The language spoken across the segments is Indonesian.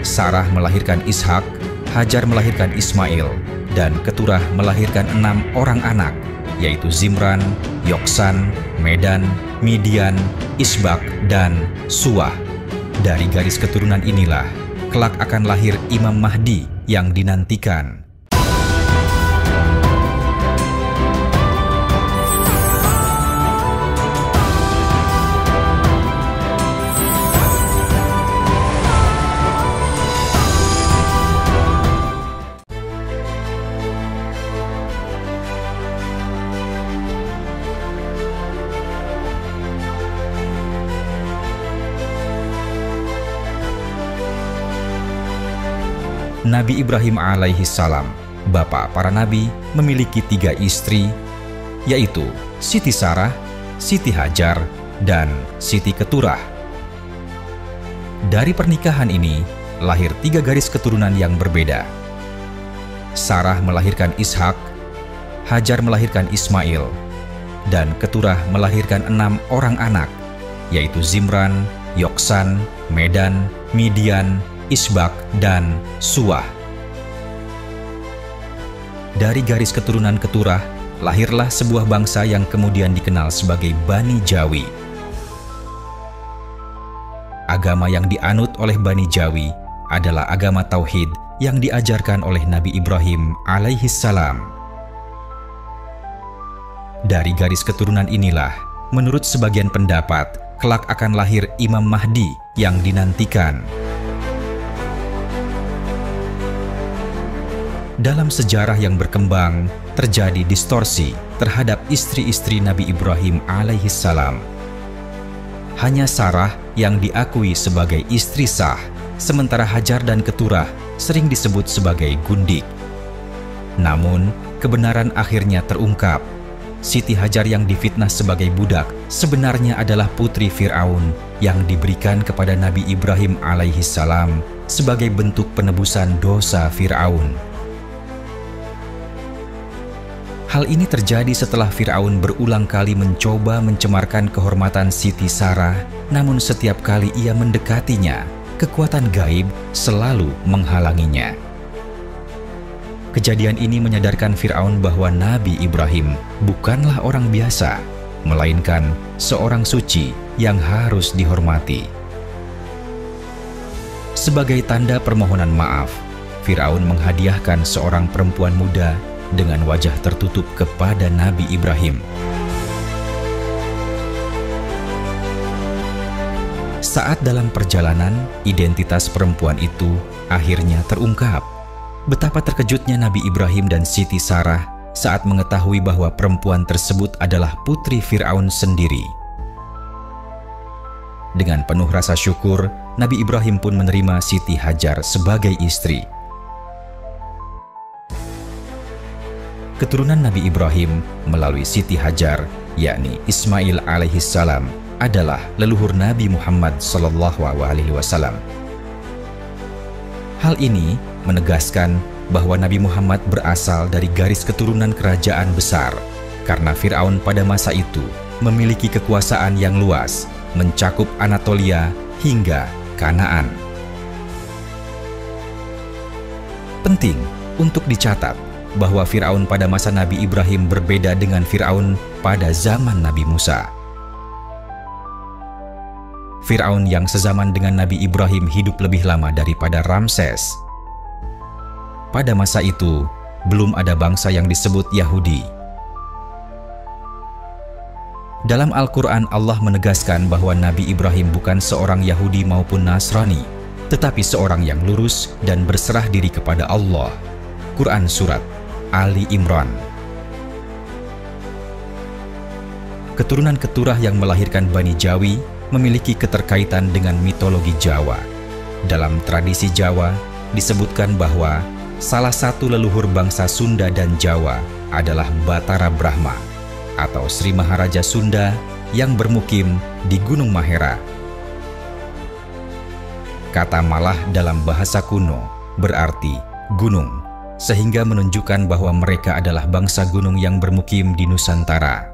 Sarah melahirkan Ishak, Hajar melahirkan Ismail, dan Keturah melahirkan 6 orang anak, yaitu Zimran, Yoksan, Medan, Midian, Isbak, dan Suah. Dari garis keturunan inilah kelak akan lahir Imam Mahdi yang dinantikan. Nabi Ibrahim alaihi salam, bapak para nabi, memiliki 3 istri, yaitu Siti Sarah, Siti Hajar, dan Siti Keturah. Dari pernikahan ini, lahir 3 garis keturunan yang berbeda. Sarah melahirkan Ishak, Hajar melahirkan Ismail, dan Keturah melahirkan 6 orang anak, yaitu Zimran, Yoksan, Medan, Midian, Isbak, dan Suah. Dari garis keturunan Keturah, lahirlah sebuah bangsa yang kemudian dikenal sebagai Bani Jawi. Agama yang dianut oleh Bani Jawi adalah agama Tauhid yang diajarkan oleh Nabi Ibrahim alaihi salam. Dari garis keturunan inilah, menurut sebagian pendapat, kelak akan lahir Imam Mahdi yang dinantikan. Dalam sejarah yang berkembang, terjadi distorsi terhadap istri-istri Nabi Ibrahim alaihi salam. Hanya Sarah yang diakui sebagai istri sah, sementara Hajar dan Keturah sering disebut sebagai gundik. Namun, kebenaran akhirnya terungkap. Siti Hajar yang difitnah sebagai budak sebenarnya adalah putri Fir'aun yang diberikan kepada Nabi Ibrahim alaihi salam sebagai bentuk penebusan dosa Fir'aun. Hal ini terjadi setelah Fir'aun berulang kali mencoba mencemarkan kehormatan Siti Sarah, namun setiap kali ia mendekatinya, kekuatan gaib selalu menghalanginya. Kejadian ini menyadarkan Fir'aun bahwa Nabi Ibrahim bukanlah orang biasa, melainkan seorang suci yang harus dihormati. Sebagai tanda permohonan maaf, Fir'aun menghadiahkan seorang perempuan muda dengan wajah tertutup kepada Nabi Ibrahim. Saat dalam perjalanan, identitas perempuan itu akhirnya terungkap. Betapa terkejutnya Nabi Ibrahim dan Siti Sarah saat mengetahui bahwa perempuan tersebut adalah putri Fir'aun sendiri. Dengan penuh rasa syukur, Nabi Ibrahim pun menerima Siti Hajar sebagai istri. Keturunan Nabi Ibrahim melalui Siti Hajar, yakni Ismail alaihi salam, adalah leluhur Nabi Muhammad SAW. Hal ini menegaskan bahwa Nabi Muhammad berasal dari garis keturunan kerajaan besar, karena Fir'aun pada masa itu memiliki kekuasaan yang luas, mencakup Anatolia hingga Kanaan. Penting untuk dicatat bahwa Fir'aun pada masa Nabi Ibrahim berbeda dengan Fir'aun pada zaman Nabi Musa. Fir'aun yang sezaman dengan Nabi Ibrahim hidup lebih lama daripada Ramses. Pada masa itu, belum ada bangsa yang disebut Yahudi. Dalam Al-Quran, Allah menegaskan bahwa Nabi Ibrahim bukan seorang Yahudi maupun Nasrani, tetapi seorang yang lurus dan berserah diri kepada Allah. Quran Surat Ali Imran. Keturunan Keturah yang melahirkan Bani Jawi memiliki keterkaitan dengan mitologi Jawa. Dalam tradisi Jawa, disebutkan bahwa salah satu leluhur bangsa Sunda dan Jawa adalah Batara Brahma atau Sri Maharaja Sunda yang bermukim di Gunung Mahera. Kata Malah dalam bahasa kuno berarti gunung, sehingga menunjukkan bahwa mereka adalah bangsa gunung yang bermukim di Nusantara.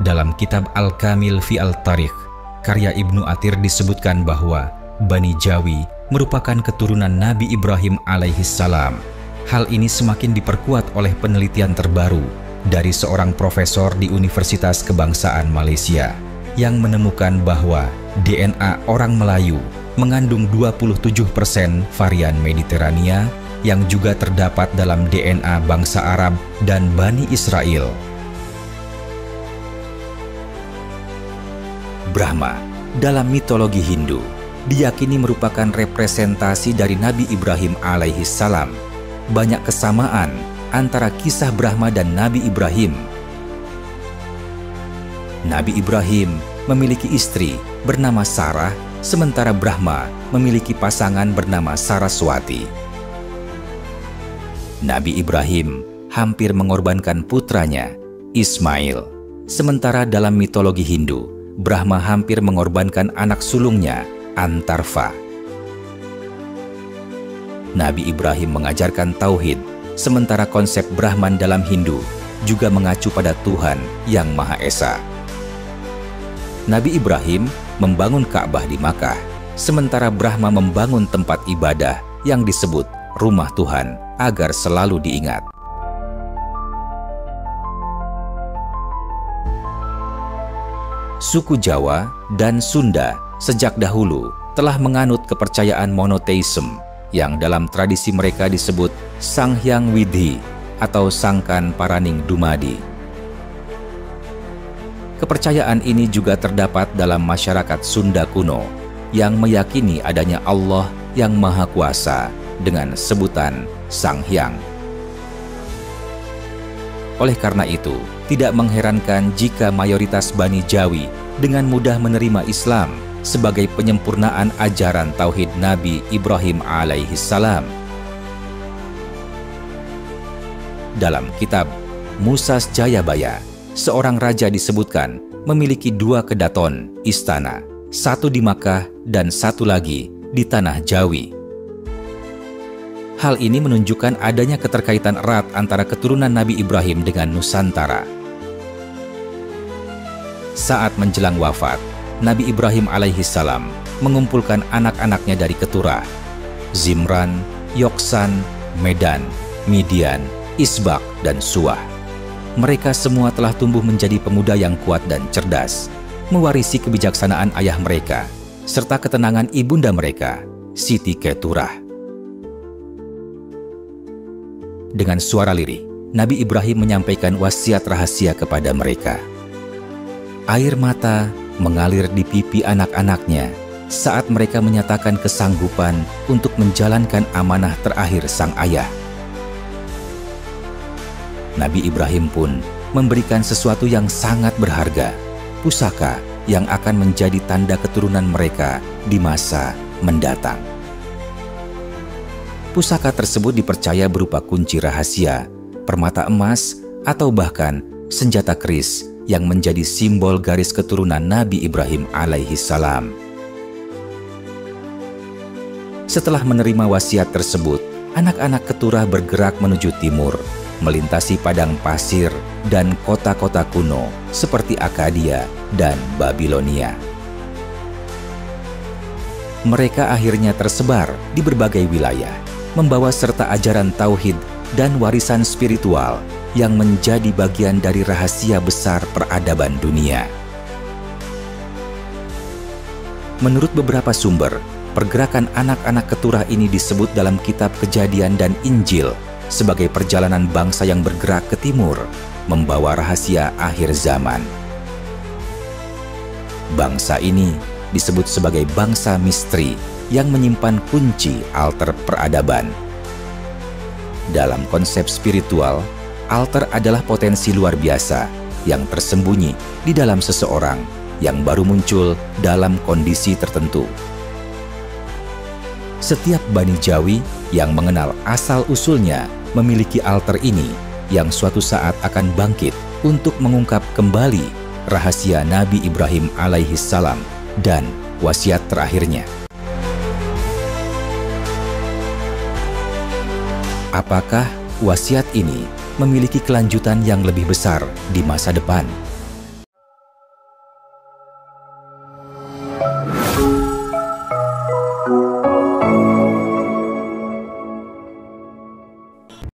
Dalam kitab Al-Kamil fi Al-Tarikh, karya Ibnu Athir disebutkan bahwa Bani Jawi merupakan keturunan Nabi Ibrahim alaihissalam. Hal ini semakin diperkuat oleh penelitian terbaru dari seorang profesor di Universitas Kebangsaan Malaysia yang menemukan bahwa DNA orang Melayu mengandung 27% varian Mediterania yang juga terdapat dalam DNA bangsa Arab dan Bani Israel. Brahma dalam mitologi Hindu diyakini merupakan representasi dari Nabi Ibrahim alaihissalam. Banyak kesamaan antara kisah Brahma dan Nabi Ibrahim. Nabi Ibrahim memiliki istri bernama Sarah, sementara Brahma memiliki pasangan bernama Saraswati. Nabi Ibrahim hampir mengorbankan putranya, Ismail. Sementara dalam mitologi Hindu, Brahma hampir mengorbankan anak sulungnya, Antarva. Nabi Ibrahim mengajarkan tauhid, sementara konsep Brahman dalam Hindu juga mengacu pada Tuhan yang Maha Esa. Nabi Ibrahim membangun Ka'bah di Makkah, sementara Brahma membangun tempat ibadah yang disebut rumah Tuhan agar selalu diingat. Suku Jawa dan Sunda sejak dahulu telah menganut kepercayaan monoteisme yang dalam tradisi mereka disebut Sang Hyang Widhi atau Sangkan Paraning Dumadi. Kepercayaan ini juga terdapat dalam masyarakat Sunda kuno yang meyakini adanya Allah yang Maha Kuasa dengan sebutan Sang Hyang. Oleh karena itu, tidak mengherankan jika mayoritas Bani Jawi dengan mudah menerima Islam sebagai penyempurnaan ajaran tauhid Nabi Ibrahim alaihissalam. Dalam kitab Musas Jayabaya, seorang raja disebutkan memiliki 2 kedaton istana, satu di Makkah dan satu lagi di tanah Jawi. Hal ini menunjukkan adanya keterkaitan erat antara keturunan Nabi Ibrahim dengan Nusantara. Saat menjelang wafat, Nabi Ibrahim alaihissalam mengumpulkan anak-anaknya dari Keturah, Zimran, Yoksan, Medan, Midian, Isbak, dan Suah. Mereka semua telah tumbuh menjadi pemuda yang kuat dan cerdas, mewarisi kebijaksanaan ayah mereka, serta ketenangan ibunda mereka, Siti Keturah. Dengan suara lirih, Nabi Ibrahim menyampaikan wasiat rahasia kepada mereka. Air mata mengalir di pipi anak-anaknya saat mereka menyatakan kesanggupan untuk menjalankan amanah terakhir sang ayah. Nabi Ibrahim pun memberikan sesuatu yang sangat berharga, pusaka yang akan menjadi tanda keturunan mereka di masa mendatang. Pusaka tersebut dipercaya berupa kunci rahasia, permata emas, atau bahkan senjata keris yang menjadi simbol garis keturunan Nabi Ibrahim alaihissalam. Setelah menerima wasiat tersebut, anak-anak Keturah bergerak menuju timur, melintasi padang pasir dan kota-kota kuno seperti Akadia dan Babilonia. Mereka akhirnya tersebar di berbagai wilayah, membawa serta ajaran tauhid dan warisan spiritual yang menjadi bagian dari rahasia besar peradaban dunia. Menurut beberapa sumber, pergerakan anak-anak Keturah ini disebut dalam kitab Kejadian dan Injil sebagai perjalanan bangsa yang bergerak ke timur, membawa rahasia akhir zaman. Bangsa ini disebut sebagai bangsa misteri yang menyimpan kunci alter peradaban. Dalam konsep spiritual, alter adalah potensi luar biasa yang tersembunyi di dalam seseorang yang baru muncul dalam kondisi tertentu. Setiap Bani Jawi yang mengenal asal-usulnya memiliki alter ini yang suatu saat akan bangkit untuk mengungkap kembali rahasia Nabi Ibrahim alaihissalam dan wasiat terakhirnya. Apakah wasiat ini memiliki kelanjutan yang lebih besar di masa depan?